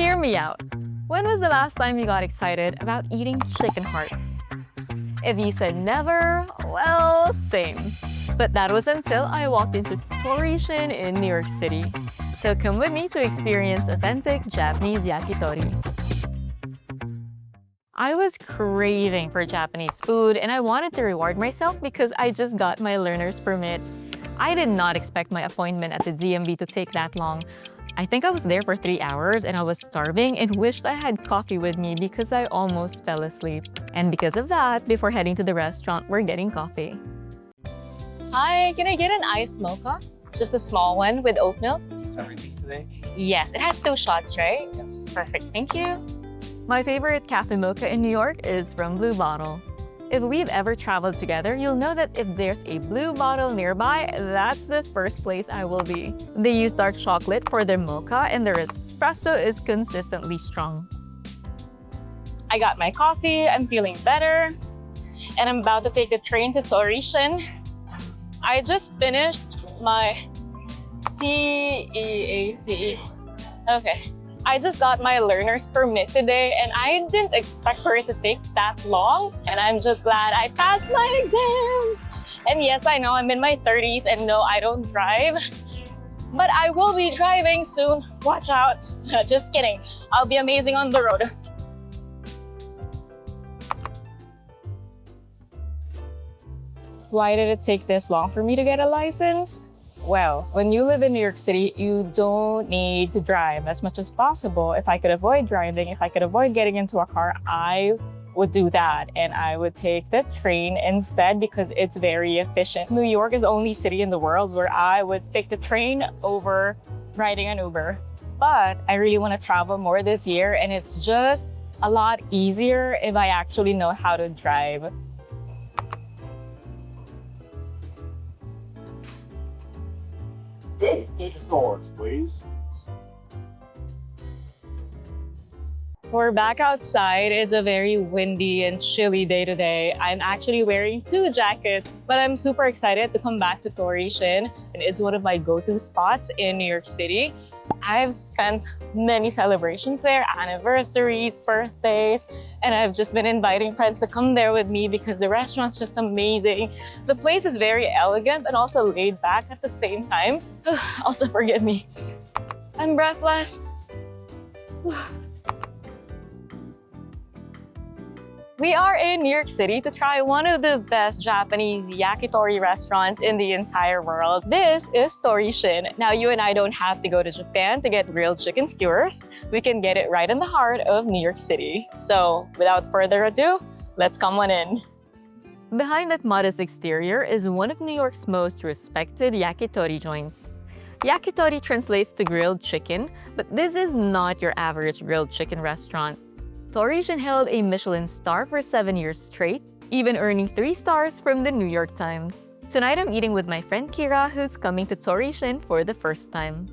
Hear me out. When was the last time you got excited about eating chicken hearts? If you said never, well, same. But that was until I walked into Torishin in New York City. So come with me to experience authentic Japanese yakitori. I was craving for Japanese food and I wanted to reward myself because I just got my learner's permit. I did not expect my appointment at the DMV to take that long. I think I was there for 3 hours and I was starving and wished I had coffee with me because I almost fell asleep. And because of that, before heading to the restaurant, we're getting coffee. Hi, can I get an iced mocha? Just a small one with oat milk? Everything today? Yes, it has 2 shots, right? Yes. Perfect, thank you. My favorite cafe mocha in New York is from Blue Bottle. If we've ever traveled together, you'll know that if there's a Blue Bottle nearby, that's the first place I will be. They use dark chocolate for their mocha and their espresso is consistently strong. I got my coffee, I'm feeling better, and I'm about to take the train to Torishin. I just finished my CEACE. Okay. I just got my learner's permit today and I didn't expect for it to take that long. And I'm just glad I passed my exam. And yes, I know I'm in my 30s and no, I don't drive. But I will be driving soon. Watch out. Just kidding. I'll be amazing on the road. Why did it take this long for me to get a license? Well, when you live in New York City, you don't need to drive as much as possible. If I could avoid driving, if I could avoid getting into a car, I would do that. And I would take the train instead because it's very efficient. New York is the only city in the world where I would take the train over riding an Uber. But I really want to travel more this year and it's just a lot easier if I actually know how to drive. Good. Take the doors, please. We're back outside. It's a very windy and chilly day today. I'm actually wearing 2 jackets, but I'm super excited to come back to Torishin. And it's one of my go-to spots in New York City. I've spent many celebrations there, anniversaries, birthdays, and I've just been inviting friends to come there with me because the restaurant's just amazing. The place is very elegant and also laid back at the same time. Also, forgive me. I'm breathless. We are in New York City to try one of the best Japanese yakitori restaurants in the entire world. This is Torishin. Now, you and I don't have to go to Japan to get grilled chicken skewers. We can get it right in the heart of New York City. So, without further ado, let's come on in. Behind that modest exterior is one of New York's most respected yakitori joints. Yakitori translates to grilled chicken, but this is not your average grilled chicken restaurant. Torishin held a Michelin star for 7 years straight, even earning 3 stars from the New York Times. Tonight I'm eating with my friend Kira, who's coming to Torishin for the first time.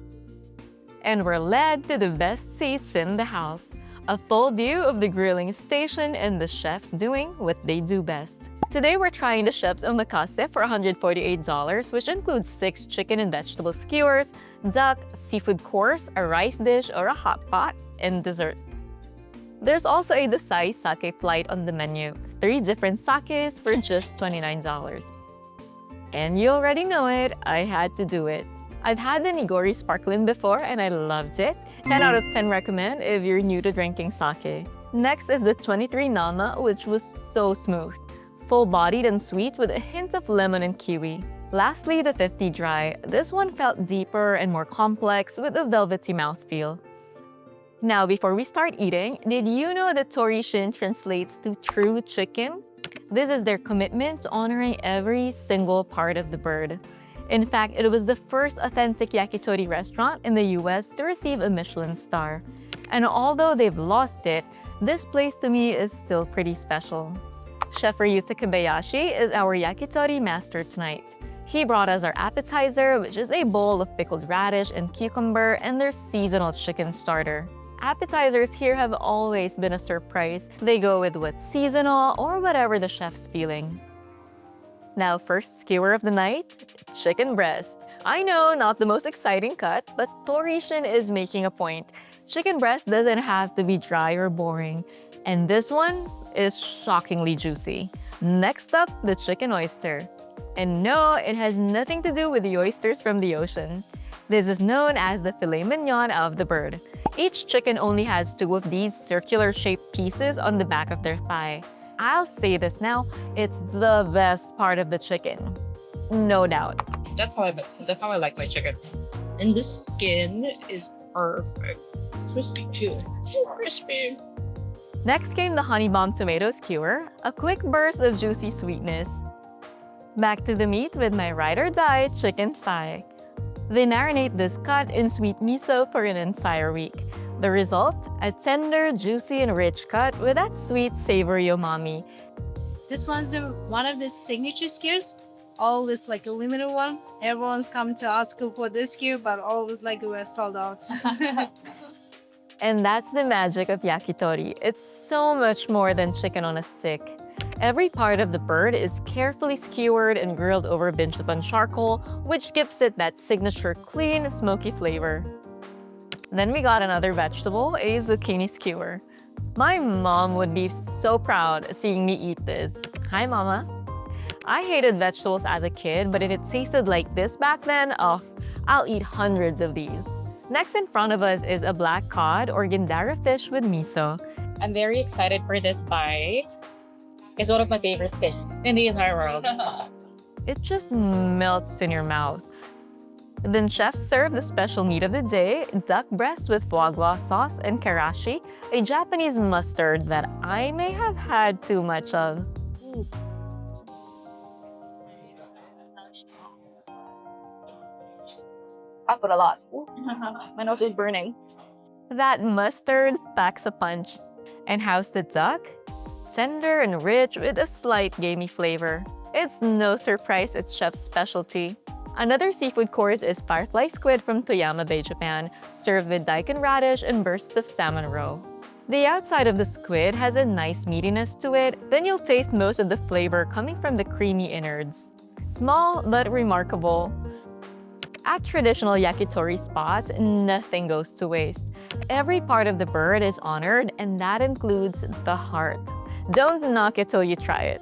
And we're led to the best seats in the house, a full view of the grilling station and the chefs doing what they do best. Today we're trying the chef's Omakase for $148, which includes 6 chicken and vegetable skewers, duck, seafood course, a rice dish or a hot pot, and dessert. There's also a Dassai Sake Flight on the menu, 3 different sakes for just $29. And you already know it, I had to do it. I've had the Nigori Sparkling before and I loved it. 10 out of 10 recommend if you're new to drinking sake. Next is the 23 Nama, which was so smooth, full-bodied and sweet with a hint of lemon and kiwi. Lastly, the 50 Dry. This one felt deeper and more complex with a velvety mouthfeel. Now, before we start eating, did you know that Torishin translates to true chicken? This is their commitment to honoring every single part of the bird. In fact, it was the first authentic yakitori restaurant in the US to receive a Michelin star. And although they've lost it, this place to me is still pretty special. Chef Ryuta Kobayashi is our yakitori master tonight. He brought us our appetizer, which is a bowl of pickled radish and cucumber, and their seasonal chicken starter. Appetizers here have always been a surprise. They go with what's seasonal or whatever the chef's feeling. Now, first skewer of the night, chicken breast. I know, not the most exciting cut, but Torishin is making a point. Chicken breast doesn't have to be dry or boring, and this one is shockingly juicy. Next up, the chicken oyster. And no, it has nothing to do with the oysters from the ocean. This is known as the filet mignon of the bird. Each chicken only has 2 of these circular-shaped pieces on the back of their thigh. I'll say this now, it's the best part of the chicken. No doubt. That's how I like my chicken. And the skin is perfect. Crispy too. Too crispy. Next came the honey bomb tomato skewer, a quick burst of juicy sweetness. Back to the meat with my ride or die chicken thigh. They marinate this cut in sweet miso for an entire week. The result? A tender, juicy, and rich cut with that sweet, savory umami. This one's one of the signature skewers. Always like a limited one. Everyone's come to ask for this skewer, but always like we're sold out. And that's the magic of yakitori. It's so much more than chicken on a stick. Every part of the bird is carefully skewered and grilled over binchotan charcoal, which gives it that signature clean, smoky flavor. Then we got another vegetable, a zucchini skewer. My mom would be so proud seeing me eat this. Hi, Mama. I hated vegetables as a kid, but if it tasted like this back then, oh, I'll eat hundreds of these. Next in front of us is a black cod or gindara fish with miso. I'm very excited for this bite. It's one of my favorite fish in the entire world. It just melts in your mouth. Then chefs serve the special meat of the day, duck breast with foie gras sauce and karashi, a Japanese mustard that I may have had too much of. I put a lot. My nose is burning. That mustard packs a punch. And how's the duck? Tender and rich with a slight gamey flavor. It's no surprise it's chef's specialty. Another seafood course is firefly squid from Toyama Bay, Japan, served with daikon radish and bursts of salmon roe. The outside of the squid has a nice meatiness to it, then you'll taste most of the flavor coming from the creamy innards. Small but remarkable. At traditional yakitori spots, nothing goes to waste. Every part of the bird is honored, and that includes the heart. Don't knock it till you try it.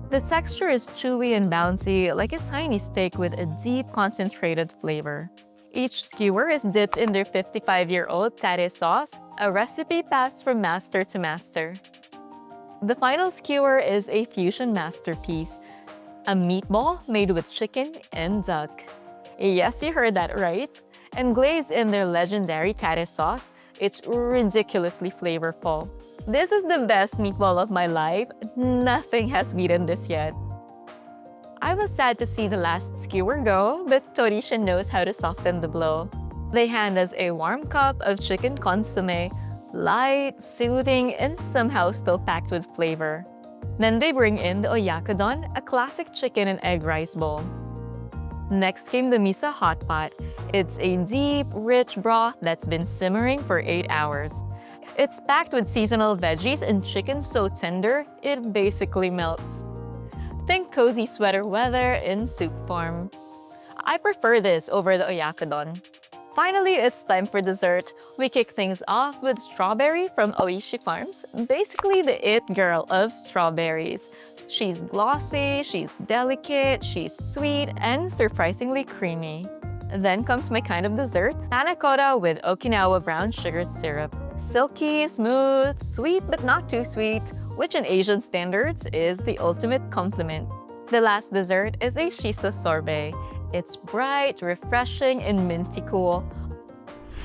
The texture is chewy and bouncy, like a tiny steak with a deep, concentrated flavor. Each skewer is dipped in their 55-year-old tare sauce, a recipe passed from master to master. The final skewer is a fusion masterpiece, a meatball made with chicken and duck. Yes, you heard that right. And glazed in their legendary tare sauce, it's ridiculously flavorful. This is the best meatball of my life. Nothing has beaten this yet. I was sad to see the last skewer go, but Torishin knows how to soften the blow. They hand us a warm cup of chicken consomme, light, soothing, and somehow still packed with flavor. Then they bring in the oyakudon, a classic chicken and egg rice bowl. Next came the miso hotpot. It's a deep, rich broth that's been simmering for 8 hours. It's packed with seasonal veggies and chicken so tender, it basically melts. Think cozy sweater weather in soup form. I prefer this over the oyakudon. Finally, it's time for dessert. We kick things off with strawberry from Oishi Farms, basically the it girl of strawberries. She's glossy, she's delicate, she's sweet, and surprisingly creamy. Then comes my kind of dessert, panna cotta with Okinawa brown sugar syrup. Silky, smooth, sweet but not too sweet, which in Asian standards is the ultimate compliment. The last dessert is a shiso sorbet. It's bright, refreshing, and minty cool.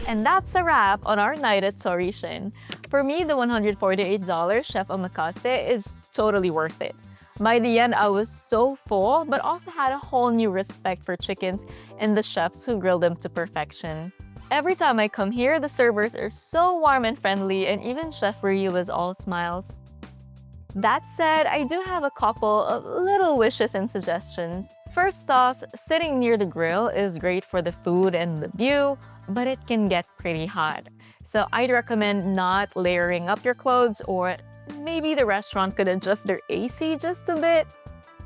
And that's a wrap on our night at Torishin. For me, the $148 Chef Omakase is totally worth it. By the end, I was so full, but also had a whole new respect for chickens and the chefs who grill them to perfection. Every time I come here, the servers are so warm and friendly, and even Chef Ryu was all smiles. That said, I do have a couple of little wishes and suggestions. First off, sitting near the grill is great for the food and the view, but it can get pretty hot. So I'd recommend not layering up your clothes, or maybe the restaurant could adjust their AC just a bit.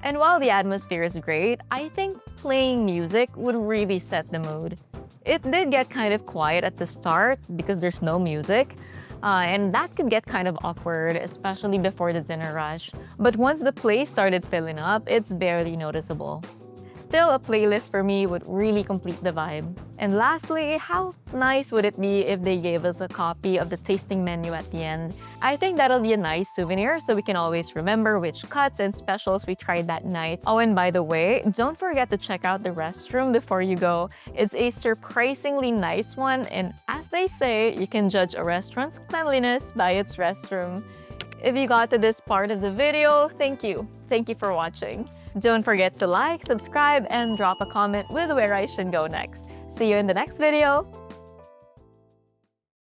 And while the atmosphere is great, I think playing music would really set the mood. It did get kind of quiet at the start because there's no music. And that could get kind of awkward, especially before the dinner rush. But once the place started filling up, it's barely noticeable. Still, a playlist for me would really complete the vibe. And lastly, how nice would it be if they gave us a copy of the tasting menu at the end? I think that'll be a nice souvenir so we can always remember which cuts and specials we tried that night. Oh, and by the way, don't forget to check out the restroom before you go. It's a surprisingly nice one, and as they say, you can judge a restaurant's cleanliness by its restroom. If you got to this part of the video, thank you. Thank you for watching. Don't forget to like, subscribe, and drop a comment with where I should go next. See you in the next video!